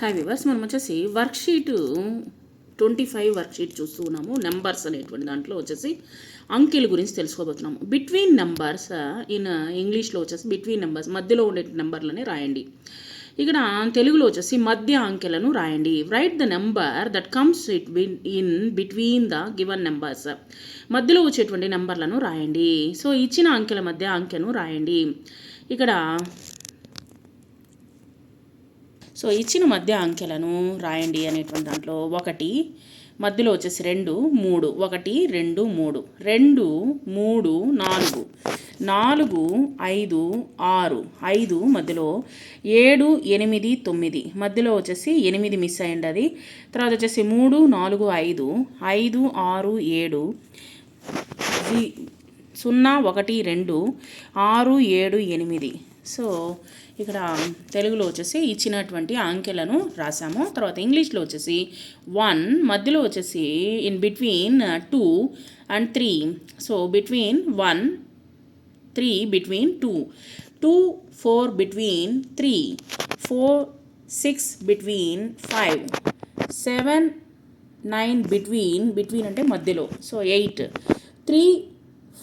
Hi viewers, మనం వచ్చేసి worksheet 25 worksheet చూస్తూ ఉన్నాము. నెంబర్స్ అనేటువంటి దాంట్లో వచ్చేసి అంకెల గురించి తెలుసుకోబోతున్నాము. బిట్వీన్ నెంబర్స్ ఇన్ ఇంగ్లీష్లో వచ్చేసి బిట్వీన్ నెంబర్స్ మధ్యలో ఉండే నెంబర్లని రాయండి. ఇక్కడ తెలుగులో వచ్చేసి మధ్య అంకెలను రాయండి. Right the number that comes in between the given numbers. మధ్యలో వచ్చేటువంటి నెంబర్లను రాయండి. సో ఇచ్చిన అంకెల మధ్య అంకెను రాయండి. ఇక్కడ ఇచ్చిన మధ్య అంకెలను రాయండి అనేటువంటి దాంట్లో 1 మధ్యలో వచ్చేసి 2 3 1 2 3 2 3 4 4 5 6 5 మధ్యలో 7 8 9 మధ్యలో వచ్చేసి 8 మిస్ అయ్యింది. అది తర్వాత వచ్చేసి 3 4 5 5 6 7 0 1 2 6 7 8. సో ఇక్కడ తెలుగులో వచ్చేసి ఇచ్చినటువంటి అంకెలను రాసాము. తర్వాత ఇంగ్లీష్లో వచ్చేసి 1 మధ్యలో వచ్చేసి in between 2 and 3. So between 1 3 between 2 2 4 between 3 4 6 between 5 7 9 between అంటే మధ్యలో. So 8 3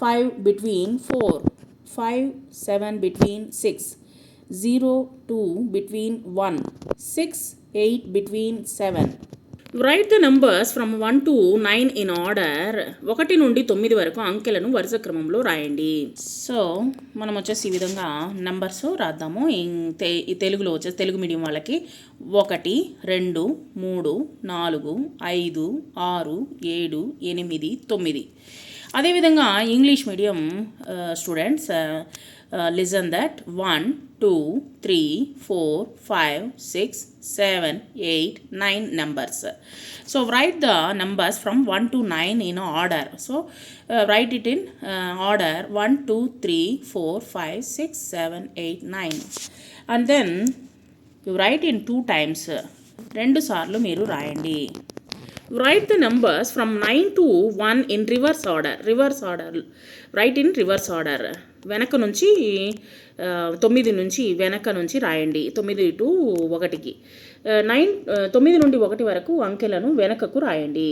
5 between 4 5 7 between 6 0 2 between 1 6 8 between 7. Write the numbers from 1 to 9 in order. 1 నుండి 9 వరకు అంకెలను వరుస క్రమంలో రాయండి. సో మనం వచ్చేసి ఈ విధంగా నెంబర్స్ రాద్దాము. తెలుగులో వచ్చేసి తెలుగు మీడియం వాళ్ళకి 1 2 3 4 5 6 7 8 9. అదేవిధంగా English medium students listen that 1 2 3 4 5 6 7 8 9 numbers. So write the numbers from 1 to 9 in order. So write it in order 1 2 3 4 5 6 7 8 9, and then you write in 2 times. 2 సార్లు మీరు రాయండి. Write the numbers from 9 to 1 in reverse order. Write in reverse order. వెనక నుంచి 9 నుంచి వెనక నుంచి రాయండి. 9 to 1కి 9 నుండి 1 వరకు అంకెలను వెనకకు రాయండి.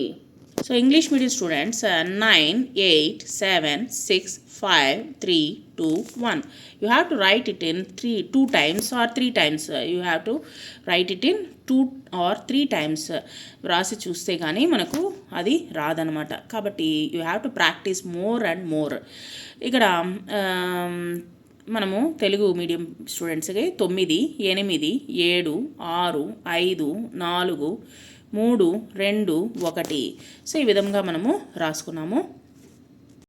So English medium students 9 8 7 6 5 3 2 1. You have to write it in 2 times or 3 times. You have to write it in 2 or 3 times. రాసి చూస్తే కానీ మనకు అది రాదనమాట. కాబట్టి you have to practice more and more. ఇక్కడ మనము తెలుగు మీడియం స్టూడెంట్స్కి 9 8 7 6 5 4 3 2 1. సో ఈ విధంగా మనము రాసుకున్నాము.